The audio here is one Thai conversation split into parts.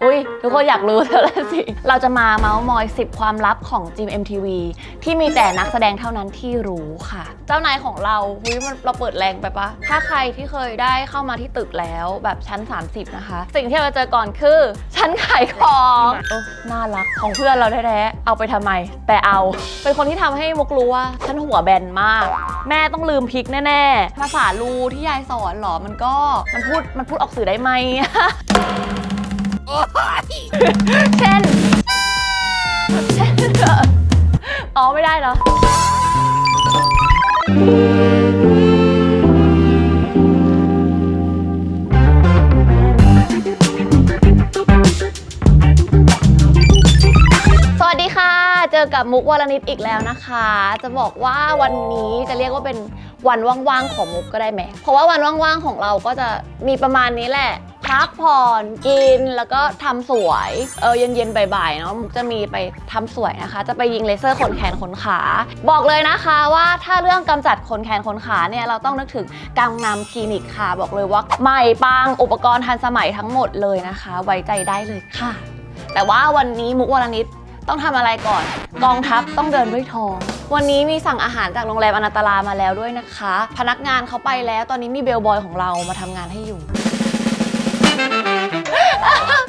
อุ้ยทุกคนอยากรู้แล้วสิเราจะมาเมาส์มอย10ความลับของจิม MTV ที่มีแต่นักแสดงเท่านั้นที่รู้ค่ะเจ้านายของเราเราเปิดแรงไปปะถ้าใครที่เคยได้เข้ามาที่ตึกแล้วแบบชั้น30นะคะสิ่งที่เราเจอก่อนคือชั้นขายของน่ารักของเพื่อนเราแท้ๆเอาไปทำไมแต่เอาเป็นคนที่ทำให้มุกรู้ว่าฉันหัวแบนมากแม่ต้องลืมพริกแน่ๆภาษาลูที่ยายสอนหรอมันพูดออกสื่อได้ไหม เช่นอ๋อไม่ได้เหรอสวัสดีค่ะเจอกับมุกวรณิตอีกแล้วนะคะจะบอกว่าวันนี้จะเรียกว่าเป็นวันว่างๆของมุกก็ได้ไหมเพราะว่าวันว่างๆของเราก็จะมีประมาณนี้แหละพักผ่อนกินแล้วก็ทำสวยเย็นๆบ่ายๆเนาะมุกจะมีไปทำสวยนะคะจะไปยิงเลเซอร์ขนแขนขนขาบอกเลยนะคะว่าถ้าเรื่องกำจัดขนแขนขนขาเนี่ยเราต้องนึกถึงกังนำคลินิกค่ะบอกเลยว่าใหม่ปังอุปกรณ์ทันสมัยทั้งหมดเลยนะคะไว้ใจได้เลยค่ะแต่ว่าวันนี้มุกวรณิตต้องทำอะไรก่อนกองทัพต้องเดินด้วยท้องวันนี้มีสั่งอาหารจากโรงแรมอนันตรามาแล้วด้วยนะคะพนักงานเขาไปแล้วตอนนี้มีเบลบอยของเรามาทำงานให้อยู่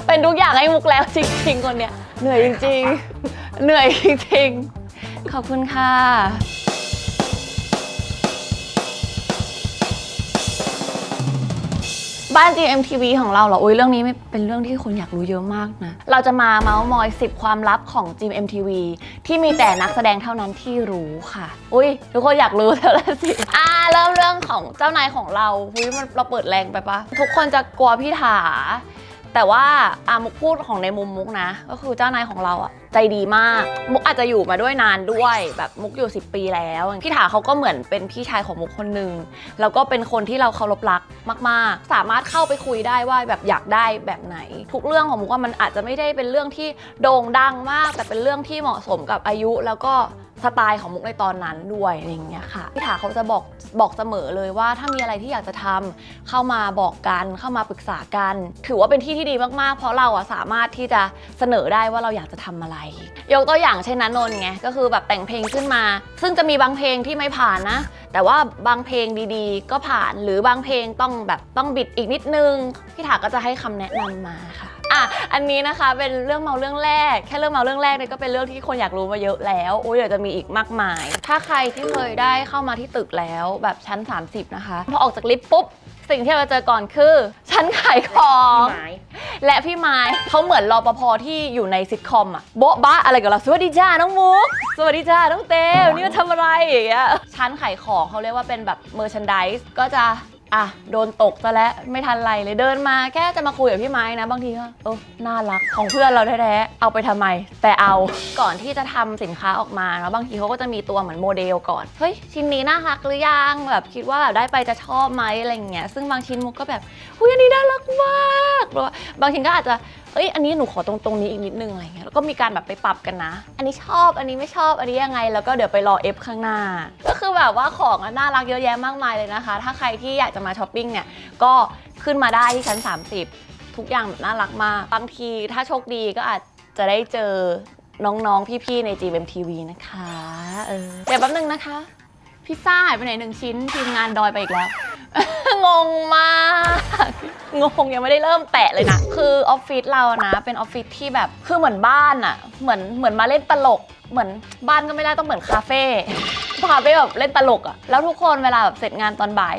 เป็นทุกอย่างให้มุกแล้วจริงๆคนเนี้ยเหนื่อยจริงๆเหนื่อยจริงๆขอบคุณค่ะบ้านจี MTV ของเราเหรอเรื่องนี้ไม่เป็นเรื่องที่คนอยากรู้เยอะมากนะเราจะมาเมาส์มอย10ความลับของจี MTV ที่มีแต่นักแสดงเท่านั้นที่รู้ค่ะทุกคนอยากรู้แล้วสิเริ่มเรื่องของเจ้านายของเราเราเปิดแรงไปปะทุกคนจะกลัวพี่ถาแต่ว่ามุกพูดของในมุมมุกนะก็คือเจ้านายของเราใจดีมากมุกอาจจะอยู่มาด้วยนานด้วยแบบมุกอยู่10 ปีแล้วพี่ถาเขาก็เหมือนเป็นพี่ชายของมุกคนนึงแล้วก็เป็นคนที่เราเคารพรักมากๆสามารถเข้าไปคุยได้ว่าแบบอยากได้แบบไหนทุกเรื่องของมุกว่ามันอาจจะไม่ได้เป็นเรื่องที่โด่งดังมากแต่เป็นเรื่องที่เหมาะสมกับอายุแล้วก็สไตล์ของมุกในตอนนั้นด้วยอะไรอย่างเงี้ยค่ะพี่ถาเขาจะบอกเสมอเลยว่าถ้ามีอะไรที่อยากจะทำเข้ามาบอกกันเข้ามาปรึกษากันถือว่าเป็นที่ที่ดีมากๆเพราะเราสามารถที่จะเสนอได้ว่าเราอยากจะทำอะไรยกตัวอย่างเช่นณนนท์ไงก็คือแบบแต่งเพลงขึ้นมาซึ่งจะมีบางเพลงที่ไม่ผ่านนะแต่ว่าบางเพลงดีๆก็ผ่านหรือบางเพลงต้องบิดอีกนิดนึงพี่ถาก็จะให้คำแนะนำมาค่ะอันนี้นะคะเป็นเรื่องเมาเรื่องแรกแค่เรื่องเมาเรื่องแรกเนี่ยก็เป็นเรื่องที่คนอยากรู้มาเยอะแล้วเดี๋ยวจะมีอีกมากมายถ้าใครที่เคยได้เข้ามาที่ตึกแล้วแบบชั้น30นะคะพอออกจากลิฟต์ปุ๊บสิ่งที่เราเจอก่อนคือชั้นขายของและพี่ไม้เขาเหมือนรปภที่อยู่ในซิทคอมโบ๊ะบ้าอะไรกับเราสวัสดีจ้าน้องมุกสวัสดีจ้าน้องเต้นี่มาทำอะไรอย่างเงี้ยชั้นขายของเขาเรียกว่าเป็นแบบเมอร์แชนไดส์ก็จะโดนตกซะแล้วไม่ทันไรเลยเดินมาแค่จะมาคุยกับพี่ไม้นะบางทีก็น่ารักของเพื่อนเราแท้ๆเอาไปทำไมแต่เอาก่อนที่จะทำสินค้าออกมาแล้วบางทีเขาก็จะมีตัวเหมือนโมเดลก่อนเฮ้ยชิ้นนี้น่ารักหรือยังแบบคิดว่าแบบได้ไปจะชอบไหมอะไรอย่างเงี้ยซึ่งบางชิ้นมุกก็แบบอันนี้น่ารักมากหรือว่าบางชิ้นก็อาจจะอันนี้หนูขอตรงนี้อีกนิดนึงอะไรเงี้ยแล้วก็มีการแบบไปปรับกันนะอันนี้ชอบอันนี้ไม่ชอบอันนี้ยังไงแล้วก็เดี๋ยวไปรอเอฟข้างหน้าก็คือแบบว่าของน่ารักเยอะแยะมากมายเลยนะคะถ้าใครที่อยากจะมาช้อปปิ้งเนี่ยก็ขึ้นมาได้ที่ชั้น30ทุกอย่างแบบน่ารักมากบางทีถ้าโชคดีก็อาจจะได้เจอน้องๆพี่ๆใน GMMTV นะคะเดี๋ยวแป๊บนึงนะคะพิซซ่าหายไปไหน1 ชิ้นทีมงานดอยไปอีกแล้ว งงมากงยังไม่ได้เริ่มแตะเลยนะคือออฟฟิศเรานะเป็นออฟฟิศที่แบบคือเหมือนบ้านเหมือนมาเล่นตลกเหมือนบ้านก็ไม่ได้ต้องเหมือนคาเฟ่แบบเล่นตลกแล้วทุกคนเวลาแบบเสร็จงานตอนบ่าย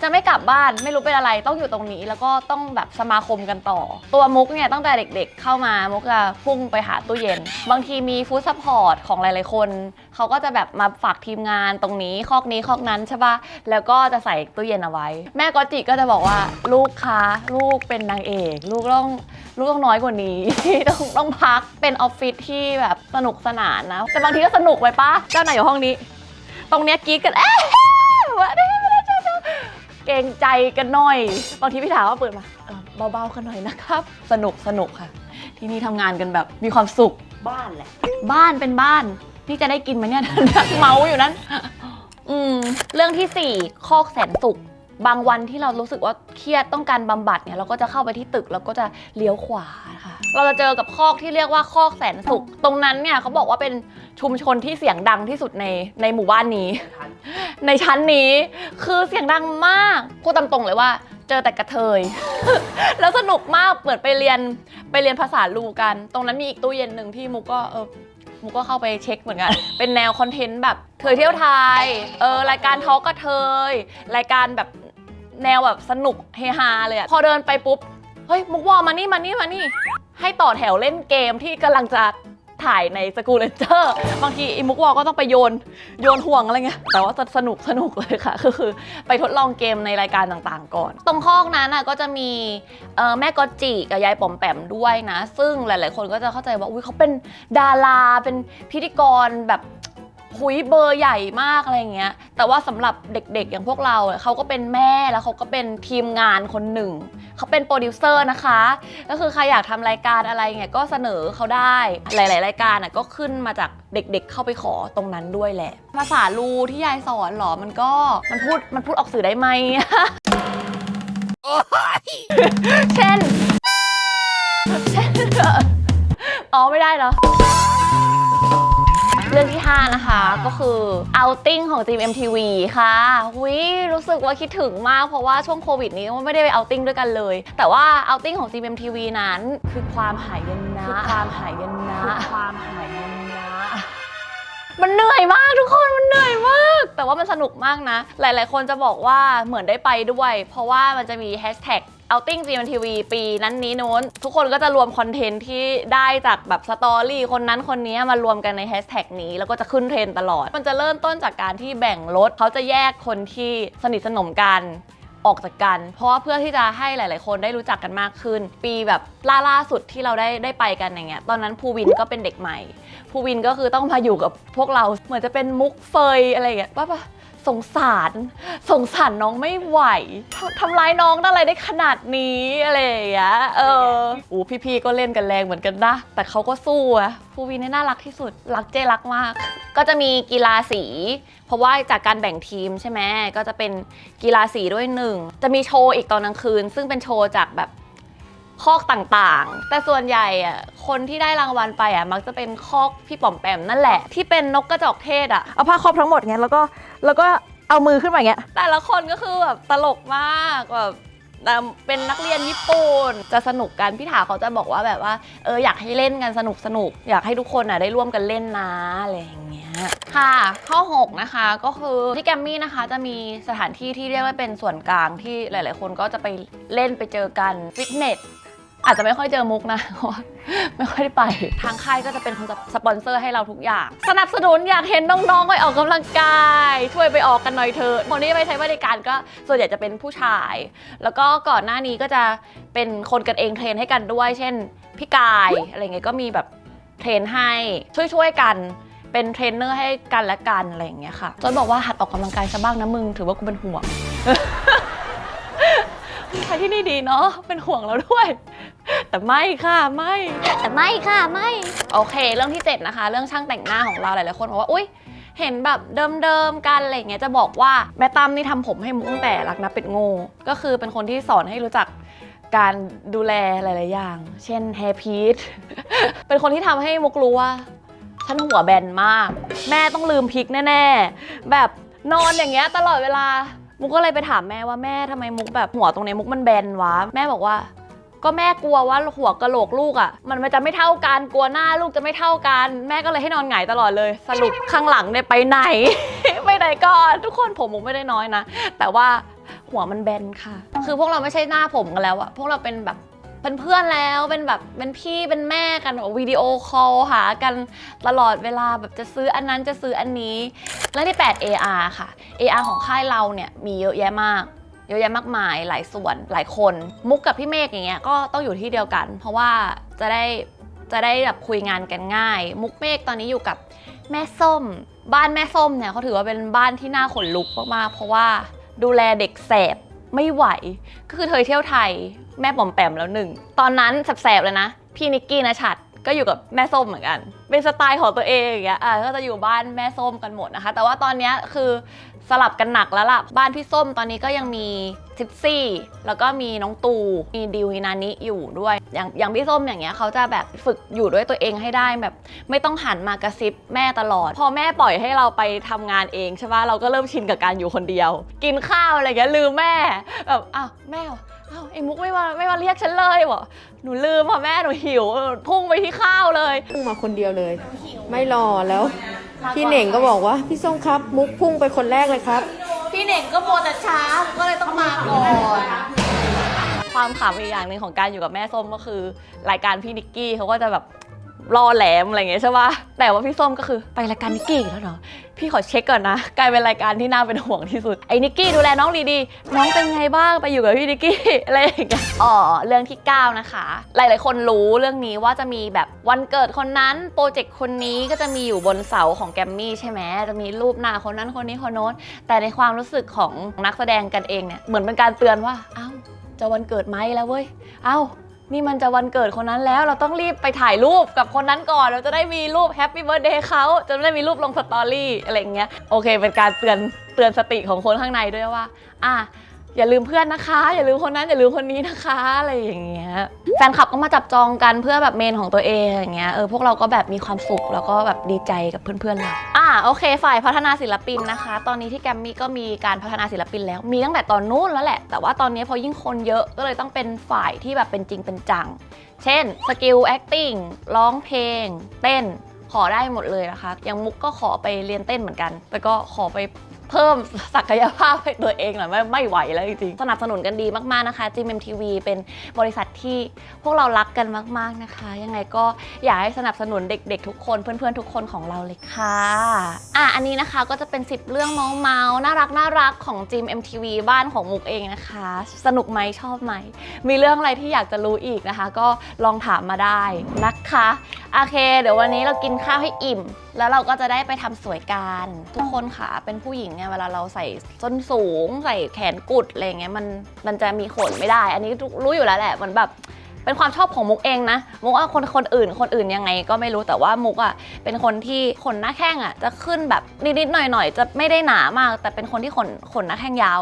จะไม่กลับบ้านไม่รู้เป็นอะไรต้องอยู่ตรงนี้แล้วก็ต้องแบบสมาคมกันต่อตัวมุกเนี่ยตั้งแต่เด็กๆเข้ามามุกจะพุ่งไปหาตู้เย็นบางทีมีฟู้ดซัพพอร์ตของหลายๆคนเขาก็จะแบบมาฝากทีมงานตรงนี้คอกนี้คอกนั้นใช่ปะแล้วก็จะใส่ตู้เย็นเอาไว้แม่ก็จิก็จะบอกว่าลูกคะลูกเป็นนางเอกลูกต้องน้อยกว่านี้ ต้องพักเป็นออฟฟิศที่แบบสนุกสนานนะแต่บางทีก็สนุกไปปะเจ้านายอยู่ห้องนี้ตรงเนี้ยกรี๊ดกันเกรงใจกันหน่อยบางทีพี่ถาก็เปิดมาเบาๆกันหน่อยนะครับสนุกค่ะที่นี่ทำงานกันแบบมีความสุขบ้านแหละบ้านเป็นบ้านพี่จะได้กินไหมเนี่ย เมาอยู่นั้นเรื่องที่4คอกแสนสุข บางวันที่เรารู้สึกว่าเครียดต้องการบำบัดเนี่ยเราก็จะเข้าไปที่ตึกแล้วก็จะเลี้ยวขวาค่ะเราจะเจอกับคอกที่เรียกว่าคอกแสนสุขตรงนั้นเนี่ยเขาบอกว่าเป็นชุมชนที่เสียงดังที่สุดในหมู่บ้านนี้ในชั้นนี้คือเสียงดังมากพูดตามตรงเลยว่าเจอแต่กระเทย แล้วสนุกมากเปิดไปเรียนภาษาลูกันตรงนั้นมีอีกตู้เย็นหนึ่งที่มุกก็เข้าไปเช็คเหมือนกัน เป็นแนวคอนเทนต์แบบเธอเที่ยวไทยรายการทอล์กกระเทยรายการแบบแนวแบบสนุกเฮฮาเลยอะพอเดินไปปุ๊บเฮ้ยมุกวอมานี่ให้ต่อแถวเล่นเกมที่กำลังจะถ่ายในสกูเลเจอร์บางทีอิมุกวอก็ต้องไปโยนห่วงอะไรเงี้ยแต่ว่าสนุกเลยค่ะคือไปทดลองเกมในรายการต่างๆก่อนตรงคอกนั้นก็จะมีแม่กอจิกับยายป๋อมแปมด้วยนะซึ่งหลายๆคนก็จะเข้าใจว่าอุ๊ยเขาเป็นดาราเป็นพิธีกรแบบคุยเบอร์ใหญ่มากอะไรเงี้ยแต่ว่าสำหรับเด็กๆอย่างพวกเราเขาก็เป็นแม่แล้วเขาก็เป็นทีมงานคนหนึ่งเขาเป็นโปรดิวเซอร์นะคะก็คือใครอยากทำรายการอะไรเงี้ยก็เสนอเขาได้หลายๆรายการก็ขึ้นมาจากเด็กๆเข้าไปขอตรงนั้นด้วยแหละภาษาลูที่ยายสอนหรอมันพูดออกสื่อได้ไหม เช่นอ๋อไม่ได้เหรอเรื่องที่5นะคะก็คือ outing ของ GMMTV ค่ะรู้สึกว่าคิดถึงมากเพราะว่าช่วงโควิดนี้ไม่ได้ไป outing ด้วยกันเลยแต่ว่า outing ของ GMMTV นั้นคือความหายนะมันเหนื่อยมากทุกคนมันเหนื่อยมากแต่ว่ามันสนุกมากนะหลายๆคนจะบอกว่าเหมือนได้ไปด้วยเพราะว่ามันจะมีแฮชแท็กouting GMMTV ปีนั้นนี้โน้นทุกคนก็จะรวมคอนเทนต์ที่ได้จากแบบสตอรี่คนนั้นคนนี้มารวมกันในแฮชแท็กนี้แล้วก็จะขึ้นเทรนด์ตลอดมันจะเริ่มต้นจากการที่แบ่งรถเขาจะแยกคนที่สนิทสนมกันออกจากกันเพราะว่าเพื่อที่จะให้หลายๆคนได้รู้จักกันมากขึ้นปีแบบล่าสุดที่เราได้ไปกันอย่างเงี้ยตอนนั้นภูวินก็เป็นเด็กใหม่ภูวินก็คือต้องมาอยู่กับพวกเราเหมือนจะเป็นมุกเฟยอะไรอย่างเงี้ยป่ะสงสารน้องไม่ไหวทำร้ายน้องอะไรได้ขนาดนี้อะไรอย่างเงี้ยพี่ๆก็เล่นกันแรงเหมือนกันนะแต่เขาก็สู้อะภูวินน่ารักที่สุดรักเจรักมากก็จะมีกีฬาสีเพราะว่าจากการแบ่งทีมใช่ไหมก็จะเป็นกีฬาสีด้วยหนึ่งจะมีโชว์อีกตอนกลางคืนซึ่งเป็นโชว์จากแบบคอกต่างๆแต่ส่วนใหญ่คนที่ได้รางวัลไปมักจะเป็นคอกพี่ป๋อมแปมนั่นแหละที่เป็นนกกระจอกเทศเอาผ้าครอบทั้งหมดเงี้ยแล้วก็เอามือขึ้นมาอย่างเงี้ยแต่ละคนก็คือแบบตลกมากแบบเป็นนักเรียนญี่ปุ่นจะสนุกกันพี่ถาเขาจะบอกว่าแบบว่าอยากให้เล่นกันสนุกอยากให้ทุกคนได้ร่วมกันเล่นนะอะไรอย่างเงี้ยค่ะข้อ6นะคะก็คือที่แกรมมี่นะคะจะมีสถานที่ที่เรียกว่าเป็นส่วนกลางที่หลายๆคนก็จะไปเล่นไปเจอกันฟิตเนสอาจจะไม่ค่อยเจอมุกนะเพราะว่าไม่ค่อยได้ไปทางค่ายก็จะเป็นคนสปอนเซอร์ให้เราทุกอย่างสนับสนุนอยากเห็นน้องๆไปออกกำลังกายช่วยไปออกกันหน่อยเถอะคนที่ไปใช้บริการก็ส่วนใหญ่จะเป็นผู้ชายแล้วก็ก่อนหน้านี้ก็จะเป็นคนกันเองเทรนให้กันด้วยเช่นพี่กายอะไรเงี้ยก็มีแบบเทรนให้ช่วยกันเป็นเทรนเนอร์ให้กันและกันอะไรอย่างเงี้ยค่ะจนบอกว่าหัดออกกำลังกายซะบ้างนะมึงถือว่ากูเป็นห่วง ใครที่นี่ดีเนาะเป็นห่วงเราด้วยแต่ไม่โอเคเรื่องที่7นะคะเรื่องช่างแต่งหน้าของเราหลายๆคนบอกว่าอุ๊ยเห็นแบบเดิมกันอะไรเงี้ยจะบอกว่าแม่ตั้มนี่ทำผมให้มุกตั้งแต่รักนับเป็ดโง่ก็คือเป็นคนที่สอนให้รู้จักการดูแลหลายๆอย่างเช่นแฮร์พีท เป็นคนที่ทำให้มุกรู้ว่าฉันหัวแบนมากแม่ต้องลืมพริกแน่ๆแบบนอนอย่างเงี้ยตลอดเวลามุกก็เลยไปถามแม่ว่าแม่ทำไมมุกแบบหัวตรงนี้มุกมันแบนวะแม่บอกว่าก็แม่กลัวว่าหัวกะโหลกลูกมันจะไม่เท่ากันกลัวหน้าลูกจะไม่เท่ากันแม่ก็เลยให้นอนหงายตลอดเลยสรุปข้างหลังเนี่ยไปไหน ไปไหนก่อนทุกคนผมมุกไม่ได้น้อยนะแต่ว่าหัวมันแบนค่ะคือพวกเราไม่ใช่หน้าผมกันแล้วพวกเราเป็นแบบเป็นเพื่อนแล้วเป็นแบบเป็นพี่เป็นแม่กันวิดีโอคอลหากันตลอดเวลาแบบจะซื้ออันนั้นจะซื้ออันนี้และที่8 AR ค่ะ AR ของค่ายเราเนี่ยมีเยอะแยะมากมายหลายส่วนหลายคนมุกกับพี่เมฆอย่างเงี้ยก็ต้องอยู่ที่เดียวกันเพราะว่าจะได้แบบคุยงานกันง่ายมุกเมฆตอนนี้อยู่กับแม่ส้มบ้านแม่ส้มเนี่ยเขาถือว่าเป็นบ้านที่น่าขนลุกมากๆเพราะว่าดูแลเด็กแสบไม่ไหวก็คือเธอเที่ยวไทยแม่ป๋อมแปมแล้วหนึ่งตอนนั้นแสบๆเลยนะพี่นิกกี้ณชัดก็อยู่กับแม่ส้มเหมือนกันเป็นสไตล์ของตัวเองอย่างเงี้ยก็จะอยู่บ้านแม่ส้มกันหมดนะคะแต่ว่าตอนนี้คือ สลับกันหนักแล้วล่ะบ้านพี่ส้มตอนนี้ก็ยังมีทิปซี่แล้วก็มีน้องตูมีดิวฮินานิอยู่ด้วยอย่างพี่ส้มอย่างเงี้ยเขาจะแบบฝึกอยู่ด้วยตัวเองให้ได้แบบไม่ต้องหันมากระซิบแม่ตลอดพอแม่ปล่อยให้เราไปทำงานเองใช่ปะเราก็เริ่มชินกับการอยู่คนเดียวกินข้าวอะไรเงี้ยลืมแม่แบบอ้าวแม่ไอ้มุกไม่มาเรียกฉันเลยวะหนูลืมแม่หนูหิวพุ่งไปที่ข้าวเลยพุ่งมาคนเดียวเลยไม่รอแล้วพี่เหน่งก็บอกว่าพี่ส้มครับมุกพุ่งไปคนแรกเลยครับพี่เหน่งก็โมแต่ช้าก็เลยต้องมาก่อนความขำอีกอย่างหนึ่งของการอยู่กับแม่ส้มก็คือรายการพี่นิกกี้เขาก็จะแบบรอแหลมอะไรเงี้ยใช่ปะแต่ว่าพี่ส้มก็คือไปรายการนิกกี้แล้วเนาะพี่ขอเช็คก่อนนะกลายเป็นรายการที่น่าเป็นห่วงที่สุดไอ้นิกกี้ดูแลน้องดีๆน้องเป็นไงบ้างไปอยู่กับพี่นิกกี้อะไรอย่างเงี้ยเรื่องที่9นะคะหลายๆคนรู้เรื่องนี้ว่าจะมีแบบวันเกิดคนนั้นโปรเจกต์คนนี้ก็จะมีอยู่บนเสาของแกรมมี่ใช่ไหมจะมีรูปหน้าคนนั้นคนนี้คนโน้นแต่ในความรู้สึกของนักแสดงกันเองเนี่ยเหมือนเป็นการเตือนว่าเอ้าจะวันเกิดไหมแล้วเว้ยเอ้านี่มันจะวันเกิดคนนั้นแล้วเราต้องรีบไปถ่ายรูปกับคนนั้นก่อนเราจะได้มีรูปแฮปปี้เบิร์ธเดย์เขาจะได้มีรูปลงสตอรี่อะไรอย่างเงี้ยโอเคเป็นการเตือนสติของคนข้างในด้วยว่าอย่าลืมเพื่อนนะคะอย่าลืมคนนั้นอย่าลืมคนนี้นะคะอะไรอย่างเงี้ยแฟนคลับก็มาจับจองกันเพื่อแบบเมนของตัวเองอย่างเงี้ยพวกเราก็แบบมีความสุขแล้วก็แบบดีใจกับเพื่อนๆเราโอเคฝ่ายพัฒนาศิลปินนะคะตอนนี้ที่แกรมมี่ก็มีการพัฒนาศิลปินแล้วมีตั้งแต่ตอนนู้นแล้วแหละแต่ว่าตอนนี้พอยิ่งคนเยอะก็เลยต้องเป็นฝ่ายที่แบบเป็นจริงเป็นจังเช่นสกิล acting ร้องเพลงเต้นขอได้หมดเลยนะคะอย่างมุกก็ขอไปเรียนเต้นเหมือนกันแต่ก็ขอไปเพิ่มศักยภาพให้ตัวเองหน่อยไม่ไหวแล้วจริงๆสนับสนุนกันดีมากๆนะคะ GMMTV เป็นบริษัทที่พวกเรารักกันมากๆนะคะยังไงก็อยากให้สนับสนุนเด็กๆทุกคนเพื่อนๆทุกคนของเราเลยค่ะอันนี้นะคะก็จะเป็น10เรื่องเมาๆน่ารักของ GMMTV บ้านของมุกเองนะคะสนุกไหมชอบไหมมีเรื่องอะไรที่อยากจะรู้อีกนะคะก็ลองถามมาได้นะคะโอเคเดี๋ยววันนี้เรากินข้าวให้อิ่มแล้วเราก็จะได้ไปทำสวยกันทุกคนค่ะเป็นผู้หญิงเนี่ยเวลาเราใส่ส้นสูงใส่แขนกุดอะไรเงี้ยมันจะมีขนไม่ได้อันนี้รู้อยู่แล้วแหละมันแบบเป็นความชอบของมุกเองนะมุกว่าคนอื่นยังไงก็ไม่รู้แต่ว่ามุกเป็นคนที่ขนหน้าแข้งจะขึ้นแบบนิดๆหน่อยๆจะไม่ได้หนามากแต่เป็นคนที่ขนหน้าแข้งยาว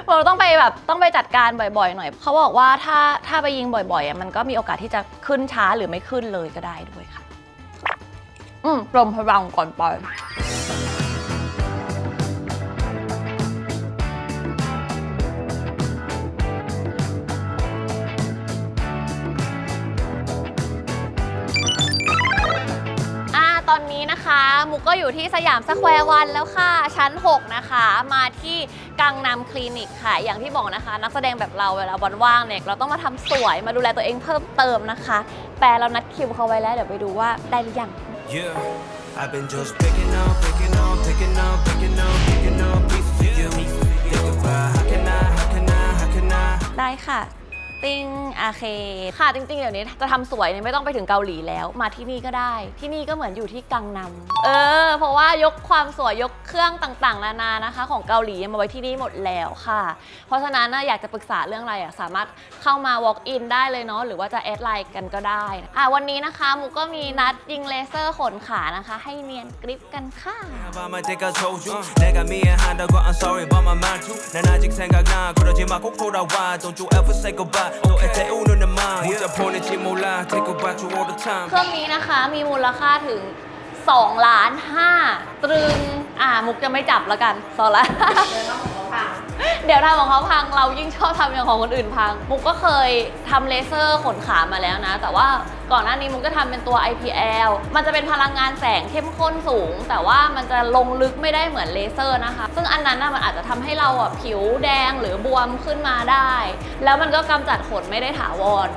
เราต้องไปจัดการบ่อยๆหน่อยเขาบอกว่าถ้าไปยิงบ่อยๆมันก็มีโอกาสที่จะขึ้นช้าหรือไม่ขึ้นเลยก็ได้ด้วยค่ะลมพลังก่อนไปตอนนี้นะคะมุกก็อยู่ที่สยามสแควร์วันแล้วค่ะชั้น6นะคะมาที่กังนำคลินิกค่ะอย่างที่บอกนะคะนักแสดงแบบเราเวลาวันว่างเนี่ยเราต้องมาทำสวยมาดูแลตัวเองเพิ่มเติมนะคะแต่เรานัดคิวเขาไว้แล้วเดี๋ยวไปดูว่าได้หรือยังI've been just picking up pieces of you. Think about how can I? ได้ค่ะติ้งโอเคค่ะจริงๆเดี๋ยวนี้จะทำสวยเนี่ยไม่ต้องไปถึงเกาหลีแล้วมาที่นี่ก็ได้ที่นี่ก็เหมือนอยู่ที่กังนำเพราะว่ายกความสวยยกเครื่องต่างๆนานานะคะของเกาหลีมาไว้ที่นี่หมดแล้วค่ะเพราะฉะนั้นอยากจะปรึกษาเรื่องอะไรสามารถเข้ามา walk in ได้เลยเนาะหรือว่าจะแอดไลน์กันก็ได้วันนี้นะคะมุกก็มีนัดยิงเลเซอร์ขนขานะคะให้เนียนกริปกันค่ะเครื่องนี้นะคะมีมูลค่าถึง2.5 ล้านตรึงมุกจะไม่จับแล้วกัน2 ล้านเดี๋ยวทำของเขาพังเรายิ่งชอบทำอย่างของคนอื่นพังมุกก็เคยทำเลเซอร์ขนขามาแล้วนะแต่ว่าก่อนหน้านี้มุกก็ทำเป็นตัว IPL มันจะเป็นพลังงานแสงเข้มข้นสูงแต่ว่ามันจะลงลึกไม่ได้เหมือนเลเซอร์นะคะซึ่งอันนั้นมันอาจจะทำให้เราผิวแดงหรือบวมขึ้นมาได้แล้วมันก็กำจัดขนไม่ได้ถาวร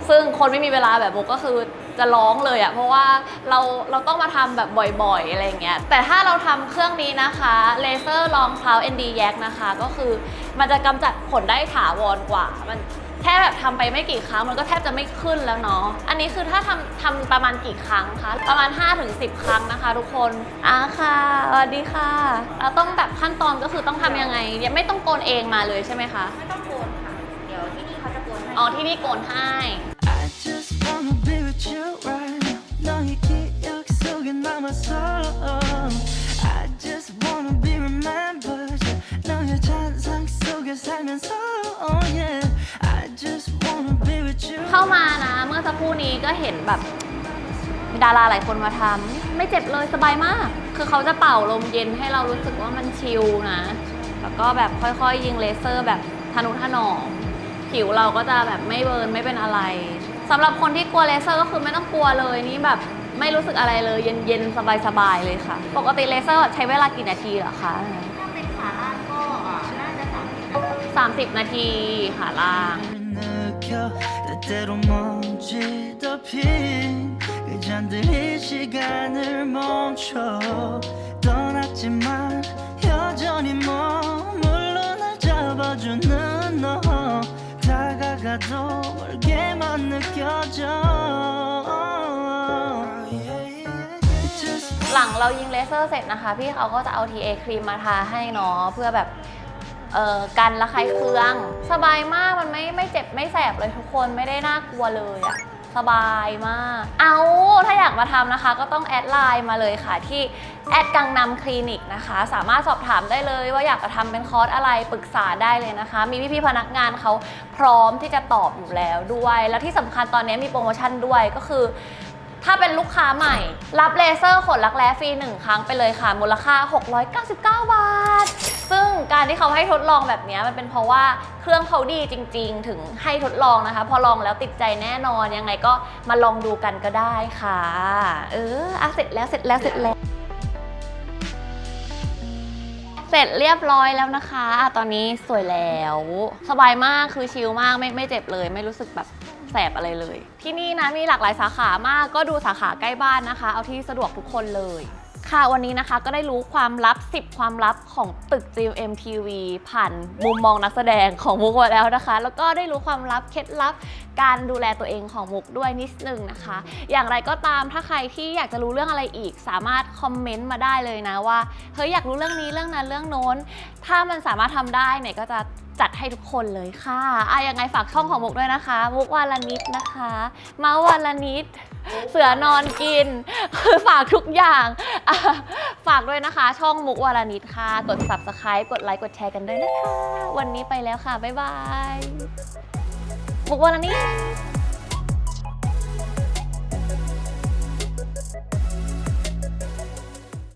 ซึ่งคนไม่มีเวลาแบบมุกก็คือจะร้องเลยเพราะว่าเราต้องมาทำแบบบ่อยๆอะไรเงี้ยแต่ถ้าเราทำเครื่องนี้นะคะเลเซอร์ลองเพลา ND Yak นะคะก็คือมันจะกำจัดขนได้ถาวรกว่ามันแค่แบบทำไปไม่กี่ครั้งมันก็แทบจะไม่ขึ้นแล้วเนาะอันนี้คือถ้าทำประมาณกี่ครั้งคะประมาณ 5-10 ครั้งนะคะทุกคนค่ะสวัสดีค่ะเราต้องแบบขั้นตอนก็คือต้องทำยังไงยังไม่ต้องโกนเองมาเลยใช่ไหมคะไม่ต้องโกนค่ะเดี๋ยวที่นี่เขาจะโกนให้ที่นี่โกนให้너의 기억 속에 남아서 I just wanna be reminded 있으면서 oh yeah I just wanna be with you เข้ามานะเมื่อสักครู่นี้ก็เห็นแบบมีดาราหลายคนมาทำไม่เจ็บเลยสบายมาก คือเขาจะเป่าลมเย็นให้เรารู้สึกว่ามันชิลนะแล้วก็แบบค่อยๆยิงเลเซอร์แบบทะนุถนอมผิวเราก็จะแบบไม่เบิร์นไม่เป็นอะไรสำหรับคนที่กลัวเลเซอร์ก็คือไม่ต้องกลัวเลยนี่แบบไม่รู้สึกอะไรเลยเย็นๆสบายๆเลยค่ะปกติเลเซอร์ใช้เวลากี่นาทีเหรอคะ ถ้าเป็นขาล่างก็น่าจะ30 นาที 30 นาทีขาล่าง 느껴 때때로 먼지 덮인 그 잔들이 시간을 멈춰 떠났지만 여전히 머물러 날 잡아주는 너 다가가도 멀게만 느껴져 หลังเรายิงเลเซอร์เสร็จนะคะพี่เขาก็จะเอา TA ครีมมาทาให้เนาะเพื่อแบบกันระคายเคืองสบายมากมันไม่เจ็บไม่แสบเลยทุกคนไม่ได้น่ากลัวเลยอะสบายมากเอาถ้าอยากมาทำนะคะก็ต้องแอดไลน์มาเลยค่ะที่แอดกังนำคลินิกนะคะสามารถสอบถามได้เลยว่าอยากจะทำเป็นคอร์สอะไรปรึกษาได้เลยนะคะมีพี่ๆพนักงานเขาพร้อมที่จะตอบอยู่แล้วด้วยแล้วที่สำคัญตอนนี้มีโปรโมชั่นด้วยก็คือถ้าเป็นลูกค้าใหม่รับเลเซอร์ขนรักแร้ฟรี1 ครั้งไปเลยค่ะมูลค่า699 บาทซึ่งการที่เขาให้ทดลองแบบนี้มันเป็นเพราะว่าเครื่องเขาดีจริงๆถึงให้ทดลองนะคะพอลองแล้วติดใจแน่นอนยังไงก็มาลองดูกันก็ได้ค่ะเสร็จแล้วเสร็จแล้วเสร็จเรียบร้อยแล้วนะคะตอนนี้สวยแล้วสบายมากคือชิลมากไม่เจ็บเลยไม่รู้สึกแบบแสบอะไรเลยที่นี่นะมีหลากหลายสาขามากก็ดูสาขาใกล้บ้านนะคะเอาที่สะดวกทุกคนเลยค่ะวันนี้นะคะก็ได้รู้ความลับ10ความลับของตึก GMMTV ผ่านมุมมองนักแสดงของมุกมาแล้วนะคะแล้วก็ได้รู้ความลับเคล็ดลับการดูแลตัวเองของมุกด้วยนิดนึงนะคะอย่างไรก็ตามถ้าใครที่อยากจะรู้เรื่องอะไรอีกสามารถคอมเมนต์มาได้เลยนะว่าเฮ้ยอยากรู้เรื่องนี้เรื่องนั้นเรื่องโน้นถ้ามันสามารถทำได้เนี่ยก็จะจัดให้ทุกคนเลยค่ะยังไงฝากช่องของมุกด้วยนะคะมุกวาลนิดนะคะเมาส์วาลนิดเสือนอนกินคือฝากทุกอย่างฝากด้วยนะคะช่องมุกวาลนิดค่ะกด Subscribe กดไลค์กดแชร์กันด้วยนะคะวันนี้ไปแล้วค่ะบ๊ายบายมุกวาลนิด